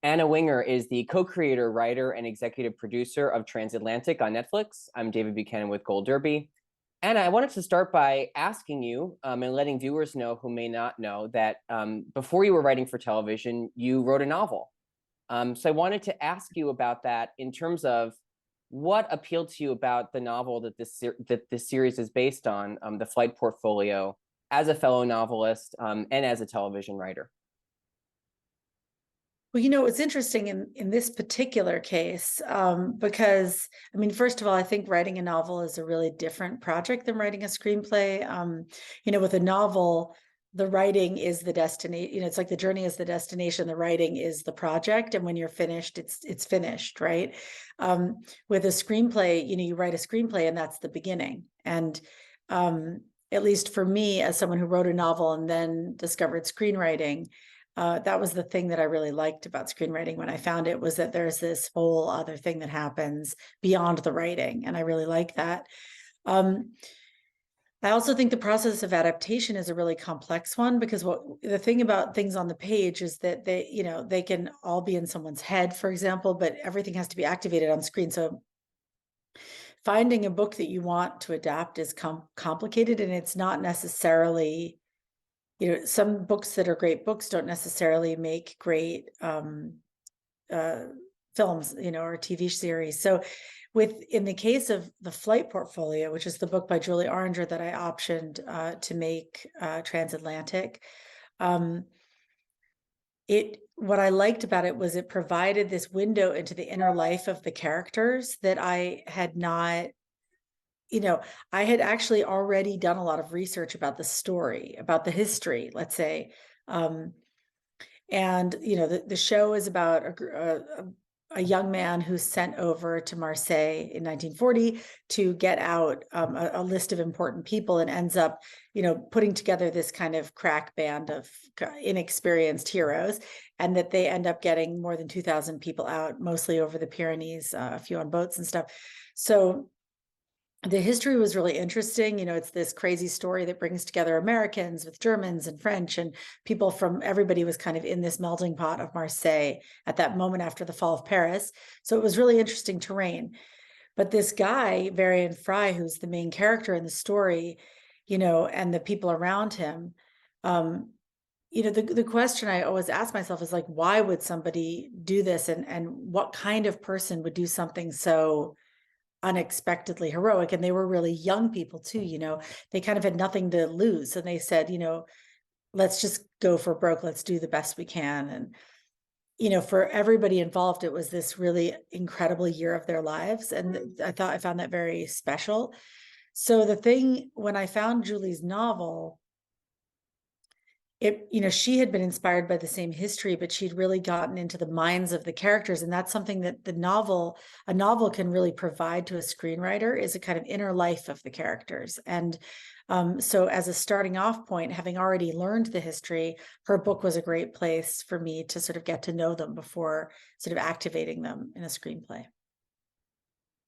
Anna Winger is the co-creator, writer, and executive producer of Transatlantic on Netflix. I'm David Buchanan with Gold Derby. Anna, I wanted to start by asking you and letting viewers know who may not know that before you were writing for television, you wrote a novel. So I wanted to ask you about that in terms of what appealed to you about the novel that this series is based on, The Flight Portfolio, as a fellow novelist and as a television writer. Well, it's interesting in this particular case, because, I mean, first of all, I think writing a novel is a really different project than writing a screenplay. With a novel, the writing is the destination. It's like the journey is the destination, the writing is the project, and when you're finished, it's finished, right? With a screenplay, you write a screenplay, and that's the beginning. And at least for me, as someone who wrote a novel and then discovered screenwriting, that was the thing that I really liked about screenwriting when I found it, was that there's this whole other thing that happens beyond the writing. And I really like that. I also think the process of adaptation is a really complex one, because the thing about things on the page is that they can all be in someone's head, for example, but everything has to be activated on screen. So finding a book that you want to adapt is complicated, and it's not necessarily, some books that are great books don't necessarily make great films, or TV series. So in the case of The Flight Portfolio, which is the book by Julie Oringer that I optioned to make Transatlantic, what I liked about it was it provided this window into the inner life of the characters that I had not, I had actually already done a lot of research about the story, about the history, let's say. The show is about a young man who's sent over to Marseille in 1940 to get out a list of important people, and ends up, putting together this kind of crack band of inexperienced heroes, and that they end up getting more than 2,000 people out, mostly over the Pyrenees, a few on boats and stuff. So the history was really interesting. It's this crazy story that brings together Americans with Germans and French, and people from everybody was kind of in this melting pot of Marseille at that moment after the fall of Paris. So it was really interesting terrain. But this guy, Varian, who's the main character in the story, and the people around him, the question I always ask myself is, like, why would somebody do this? And what kind of person would do something so unexpectedly heroic? And they were really young people too. They kind of had nothing to lose, and they said, let's just go for broke, let's do the best we can. And for everybody involved, it was this really incredible year of their lives, and I found that very special. So the thing, when I found Julie's novel, she had been inspired by the same history, but she'd really gotten into the minds of the characters. And that's something that a novel can really provide to a screenwriter, is a kind of inner life of the characters. And so as a starting off point, having already learned the history, her book was a great place for me to sort of get to know them before sort of activating them in a screenplay.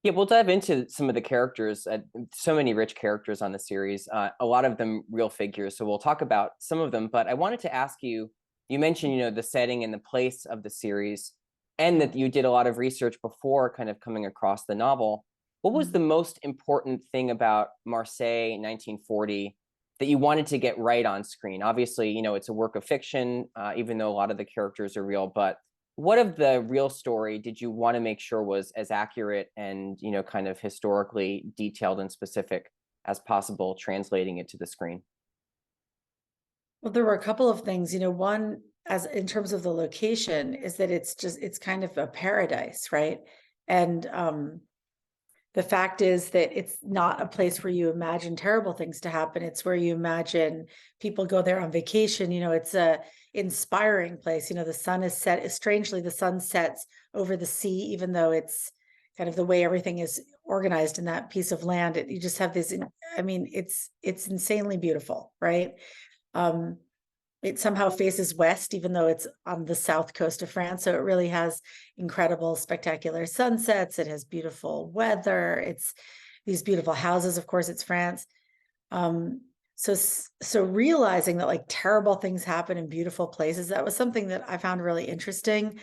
Yeah, we'll dive into some of the characters. So many rich characters on the series, a lot of them real figures. So we'll talk about some of them. But I wanted to ask you, you mentioned, the setting and the place of the series, and that you did a lot of research before kind of coming across the novel. What was the most important thing about Marseille 1940 that you wanted to get right on screen? Obviously, it's a work of fiction, even though a lot of the characters are real. But what of the real story did you want to make sure was as accurate and, kind of historically detailed and specific as possible, translating it to the screen? Well, there were a couple of things. One, as in terms of the location, is that it's kind of a paradise, right? And the fact is that it's not a place where you imagine terrible things to happen. It's where you imagine people go there on vacation. It's a inspiring place. The sun is set, strangely, the sun sets over the sea, even though it's kind of the way everything is organized in that piece of land. You just have this, it's insanely beautiful, right? It somehow faces west, even though it's on the south coast of France. So it really has incredible, spectacular sunsets. It has beautiful weather. It's these beautiful houses. Of course, it's France. So realizing that, like, terrible things happen in beautiful places, that was something that I found really interesting.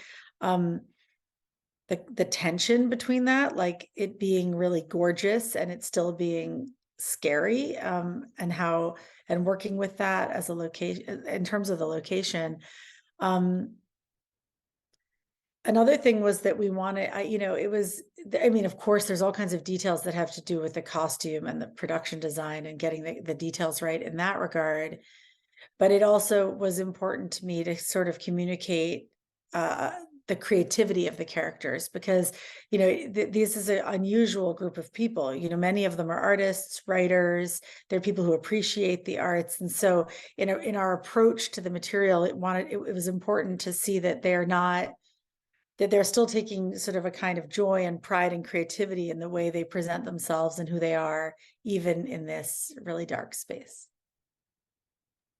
the tension between that, like it being really gorgeous and it still being scary, and working with that as a location in terms of the location. Another thing was that we wanted, I mean, of course, there's all kinds of details that have to do with the costume and the production design and getting the details right in that regard. But it also was important to me to sort of communicate the creativity of the characters, because, this is an unusual group of people. Many of them are artists, writers, they're people who appreciate the arts. And so in our approach to the material, it was important to see that they're still taking sort of a kind of joy and pride and creativity in the way they present themselves and who they are, even in this really dark space.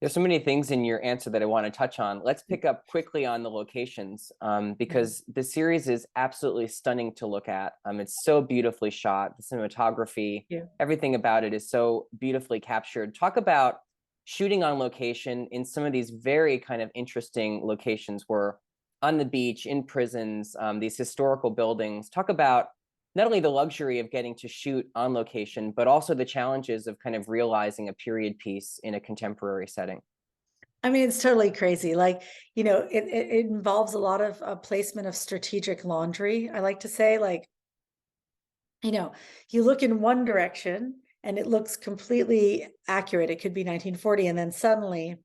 There's so many things in your answer that I want to touch on. Let's pick up quickly on the locations, because the series is absolutely stunning to look at. It's so beautifully shot, the cinematography, everything about it is so beautifully captured. Talk about shooting on location in some of these very kind of interesting locations where on the beach, in prisons, these historical buildings. Talk about not only the luxury of getting to shoot on location, but also the challenges of kind of realizing a period piece in a contemporary setting. I mean, it's totally crazy. Like, it involves a lot of placement of strategic laundry. I like to say, like, you look in one direction and it looks completely accurate. It could be 1940, and then suddenly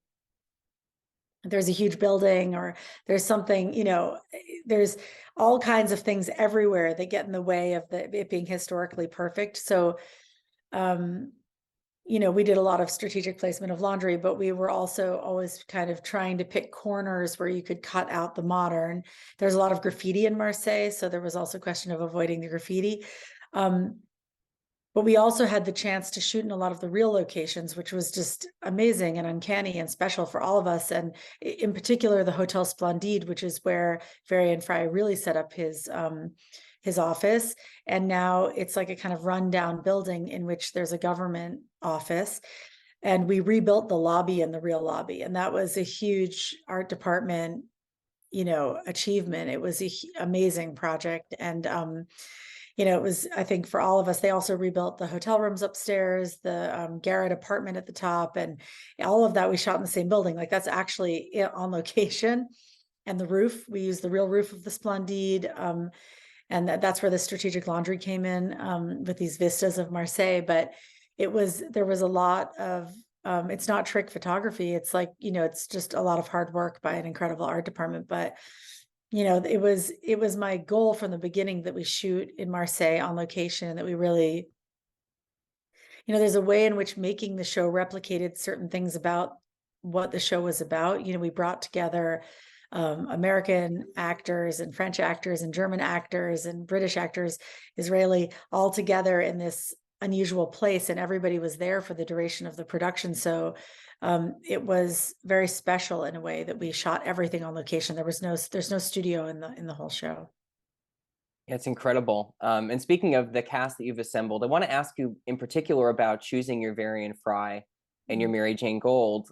there's a huge building, or there's something, there's all kinds of things everywhere that get in the way of it being historically perfect. So, we did a lot of strategic placement of laundry, but we were also always kind of trying to pick corners where you could cut out the modern. There's a lot of graffiti in Marseille, so there was also a question of avoiding the graffiti. But we also had the chance to shoot in a lot of the real locations, which was just amazing and uncanny and special for all of us. And in particular, the Hotel Splendide, which is where Varian Fry really set up his office. And now it's like a kind of rundown building in which there's a government office. And we rebuilt the lobby and the real lobby. And that was a huge art department, achievement. It was an amazing project. And, it was, I think, for all of us. They also rebuilt the hotel rooms upstairs, the garret apartment at the top, and all of that we shot in the same building. Like, that's actually on location. And the roof, we used the real roof of the Splendide. And that's where the strategic laundry came in, with these vistas of Marseille. But there was a lot of, it's not trick photography. It's like, it's just a lot of hard work by an incredible art department. But it was my goal from the beginning that we shoot in Marseille on location, and that we really, there's a way in which making the show replicated certain things about what the show was about. We brought together American actors and French actors and German actors and British actors, Israeli, all together in this unusual place, and everybody was there for the duration of the production. So it was very special in a way that we shot everything on location. There's no studio in the whole show. Yeah, it's incredible. And speaking of the cast that you've assembled, I want to ask you in particular about choosing your Varian Fry and your Mary Jane Gold,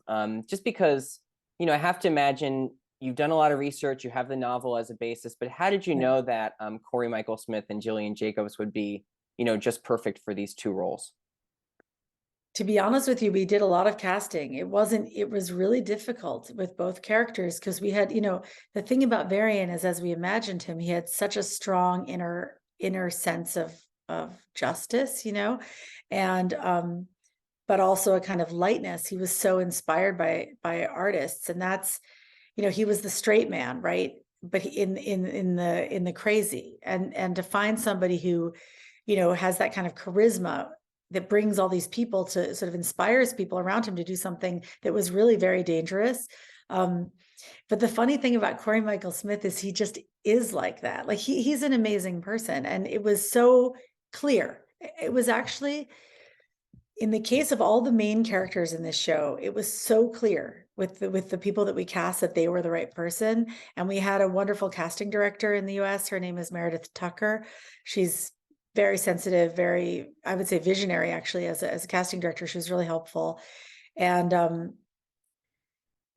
just because, I have to imagine you've done a lot of research, you have the novel as a basis, but how did you know that Corey Michael Smith and Gillian Jacobs would be, just perfect for these two roles? To be honest with you, we did a lot of casting. It was really difficult with both characters, because we had, the thing about Varian is, as we imagined him, he had such a strong inner sense of justice, and but also a kind of lightness. He was so inspired by artists, and that's, he was the straight man, right? But in the crazy, and to find somebody who, has that kind of charisma that brings all these people to sort of inspires people around him to do something that was really very dangerous. But the funny thing about Corey Michael Smith is he just is like that. Like, he's an amazing person. And it was so clear. It was actually, in the case of all the main characters in this show, it was so clear with the people that we cast that they were the right person. And we had a wonderful casting director in the US. Her name is Meredith Tucker. She's very sensitive, very, I would say, visionary, actually, as a casting director. She was really helpful. And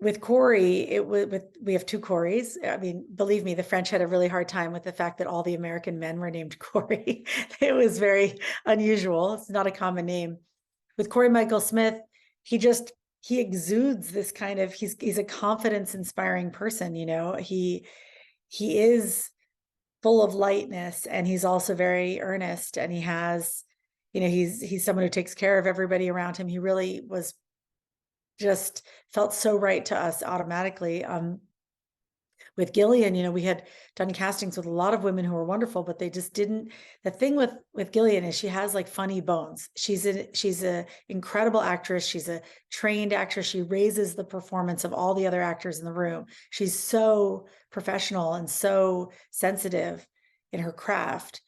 with Corey, we have two Corys. I mean, believe me, the French had a really hard time with the fact that all the American men were named Corey. It was very unusual. It's not a common name. With Corey Michael Smith, he exudes this kind of, he's a confidence inspiring person, you know. He is full of lightness, and he's also very earnest, and he has, you know, he's someone who takes care of everybody around him. He really was just felt so right to us automatically. With Gillian, you know, we had done castings with a lot of women who were wonderful, but they just didn't. The thing with Gillian is she has like funny bones. She's a incredible actress. She's a trained actress. She raises the performance of all the other actors in the room. She's so professional and so sensitive in her craft,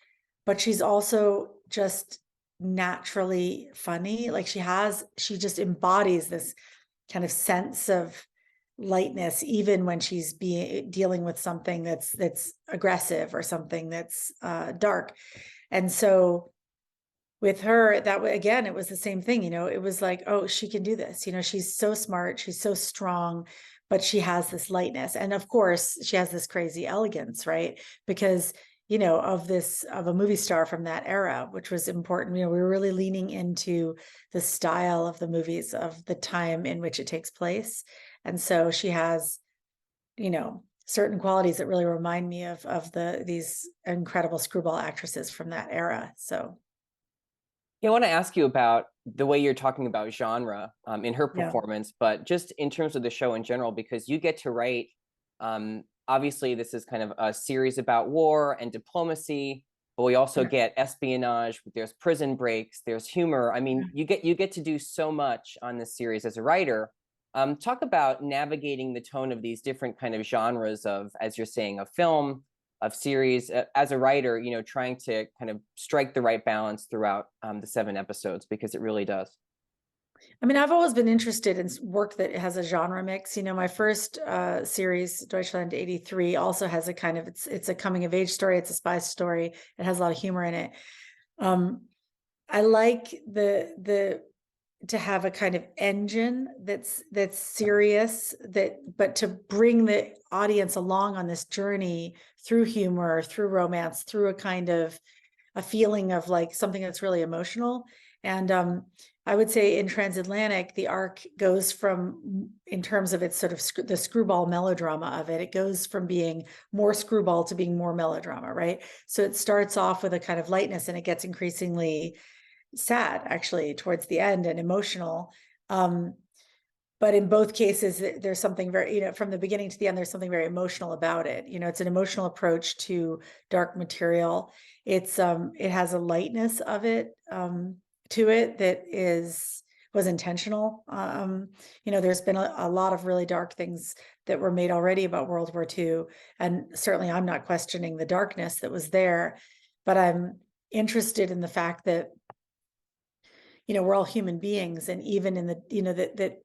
but she's also just naturally funny. Like she just embodies this kind of sense of lightness, even when she's dealing with something that's aggressive or something that's dark. And so with her, again, it was the same thing, you know. It was like, oh, she can do this, you know. She's so smart, she's so strong, but she has this lightness, and of course she has this crazy elegance, right? Because, you know, of a movie star from that era, which was important. You know, we were really leaning into the style of the movies of the time in which it takes place. And so she has, you know, certain qualities that really remind me of these incredible screwball actresses from that era. So Yeah, I want to ask you about the way you're talking about genre in her yeah. performance, but just in terms of the show in general, because you get to write, obviously this is kind of a series about war and diplomacy, but we also get espionage, there's prison breaks, there's humor. I mean, you get to do so much on this series as a writer. Talk about navigating the tone of these different kind of genres of, as you're saying, of film, of series, as a writer, you know, trying to kind of strike the right balance throughout the 7 episodes, because it really does. I mean, I've always been interested in work that has a genre mix. You know, my first series, Deutschland 83, also has a kind of, it's a coming of age story. It's a spy story. It has a lot of humor in it. I like to have a kind of engine that's serious, but to bring the audience along on this journey through humor, through romance, through a kind of a feeling of like something that's really emotional. And I would say in Transatlantic, the arc goes from, in terms of its sort of the screwball melodrama of it, it goes from being more screwball to being more melodrama, right? So it starts off with a kind of lightness, and it gets increasingly sad actually towards the end, and emotional. But in both cases, there's something very, you know, from the beginning to the end, there's something very emotional about it. You know, it's an emotional approach to dark material. It has a lightness of it to it that was intentional. You know, there's been a lot of really dark things that were made already about World War II, and certainly I'm not questioning the darkness that was there, but I'm interested in the fact that, you know, we're all human beings, and even in the, you know, that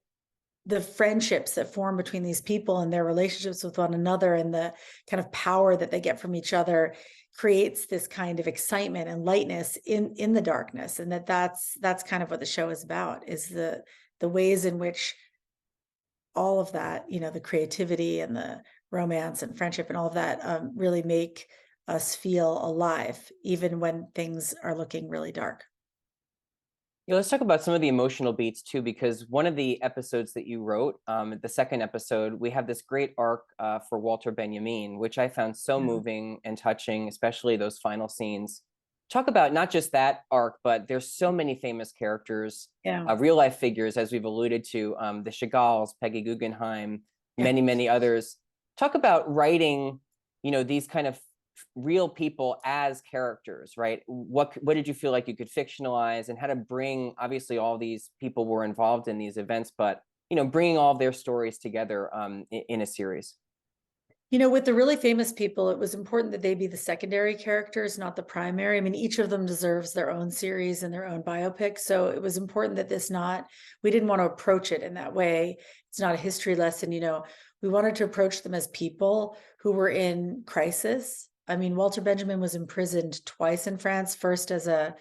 the friendships that form between these people and their relationships with one another, and the kind of power that they get from each other, creates this kind of excitement and lightness in the darkness. And that's kind of what the show is about, is the ways in which all of that, you know, the creativity and the romance and friendship and all of that really make us feel alive, even when things are looking really dark. Yeah, let's talk about some of the emotional beats too, because one of the episodes that you wrote, the second episode, we have this great arc for Walter Benjamin, which I found so moving and touching, especially those final scenes. Talk about not just that arc, but there's so many famous characters, real life figures, as we've alluded to, the Chagalls, Peggy Guggenheim, many, many others. Talk about writing, you know, these kind of real people as characters, right? What did you feel like you could fictionalize, and how to bring, obviously all these people were involved in these events, but, you know, bringing all of their stories together in a series? You know, with the really famous people, it was important that they be the secondary characters, not the primary. I mean, each of them deserves their own series and their own biopic. So it was important that we didn't want to approach it in that way. It's not a history lesson, you know. We wanted to approach them as people who were in crisis. I mean, Walter Benjamin was imprisoned twice in France, first as a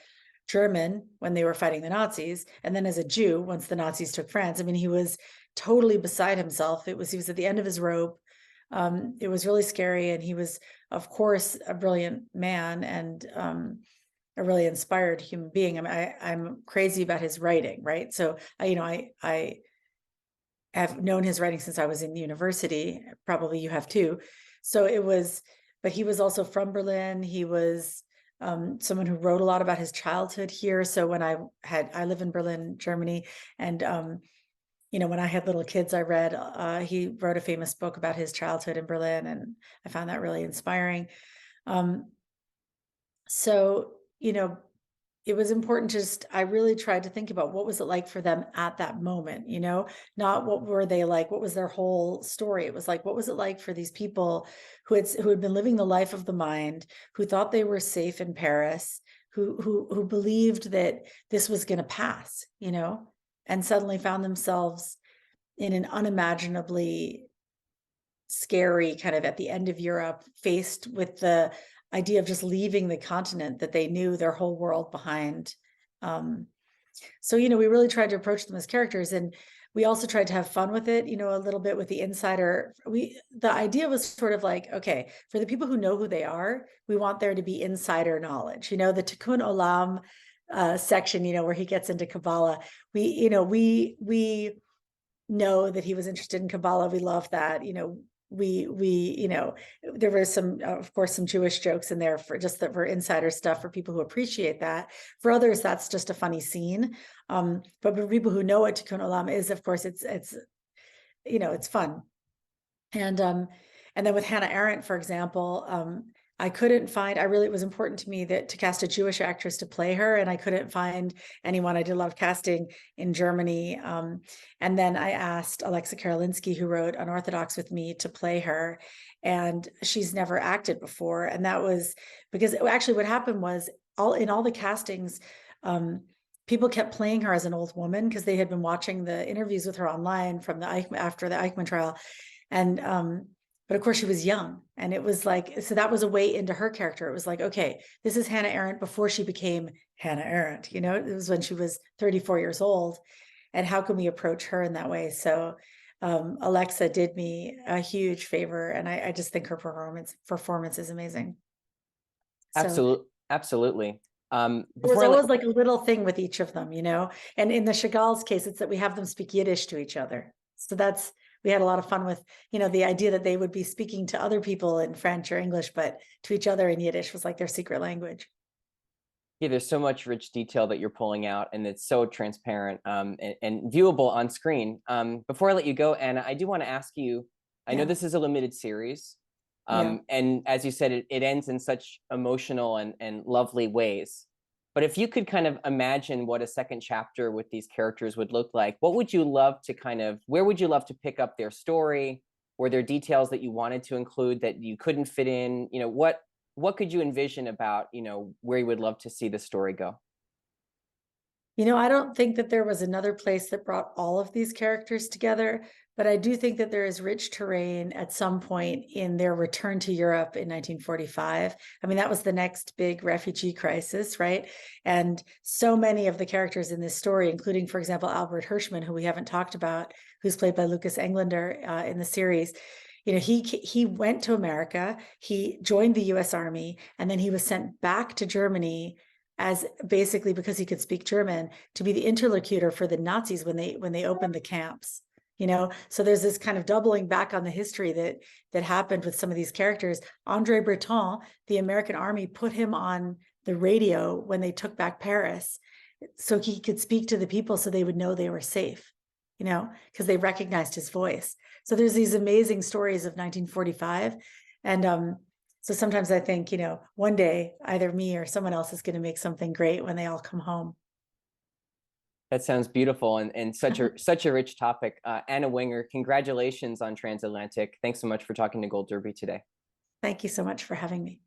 German when they were fighting the Nazis, and then as a Jew once the Nazis took France. I mean, he was totally beside himself. He was at the end of his rope. It was really scary, and he was, of course, a brilliant man and a really inspired human being. I mean, I'm crazy about his writing, right? So I have known his writing since I was in university. Probably you have too. So it was, but he was also from Berlin. He was someone who wrote a lot about his childhood here. So when I live in Berlin, Germany, and when I had little kids, I read, he wrote a famous book about his childhood in Berlin, and I found that really inspiring. So, it was important I really tried to think about what was it like for them at that moment, not what were they like, what was their whole story. It was like, what was it like for these people who had been living the life of the mind, who thought they were safe in Paris, who believed that this was going to pass, and suddenly found themselves in an unimaginably scary kind of at the end of Europe, faced with the idea of just leaving the continent that they knew their whole world behind. So, we really tried to approach them as characters, and we also tried to have fun with it, a little bit with the insider. The idea was sort of like, okay, for the people who know who they are, we want there to be insider knowledge, the Tikkun Olam section, where he gets into Kabbalah. We know that he was interested in Kabbalah. We love that, there were some, of course, some Jewish jokes in there for insider stuff for people who appreciate that. For others, that's just a funny scene. But for people who know what Tikkun Olam is, of course, it's fun. And then with Hannah Arendt, for example, it was important to me to cast a Jewish actress to play her, and I couldn't find anyone. I did a lot of casting in Germany. And then I asked Alexa Karolinski, who wrote Unorthodox with me, to play her, and she's never acted before. And that was because actually what happened was in all the castings, people kept playing her as an old woman because they had been watching the interviews with her online from after the Eichmann trial. And but of course she was young, and it was like, so that was a way into her character. It was like, okay, this is Hannah Arendt before she became Hannah Arendt, it was when she was 34 years old, and how can we approach her in that way? So Alexa did me a huge favor, and I just think her performance is amazing. Absolutely. There's always like a little thing with each of them, and in the Chagall's case, it's that we have them speak Yiddish to each other. So we had a lot of fun with, the idea that they would be speaking to other people in French or English, but to each other in Yiddish was like their secret language. Yeah, there's so much rich detail that you're pulling out, and it's so transparent and viewable on screen. Before I let you go, Anna, I do want to ask you, I know this is a limited series, and as you said, it ends in such emotional and lovely ways. But if you could kind of imagine what a second chapter with these characters would look like, what would you love to where would you love to pick up their story? Were there details that you wanted to include that you couldn't fit in? What could you envision about, where you would love to see the story go? I don't think that there was another place that brought all of these characters together, but I do think that there is rich terrain at some point in their return to Europe in 1945. I mean, that was the next big refugee crisis, right? And so many of the characters in this story, including, for example, Albert Hirschman, who we haven't talked about, who's played by Lucas Englander in the series, he went to America, he joined the US Army, and then he was sent back to Germany as basically, because he could speak German, to be the interlocutor for the Nazis when they opened the camps. So there's this kind of doubling back on the history that happened with some of these characters. Andre Breton, the American Army, put him on the radio when they took back Paris, so he could speak to the people, so they would know they were safe, because they recognized his voice. So there's these amazing stories of 1945, and so sometimes I think, one day either me or someone else is going to make something great when they all come home. That sounds beautiful and such a rich topic. Anna Winger, congratulations on Transatlantic. Thanks so much for talking to Gold Derby today. Thank you so much for having me.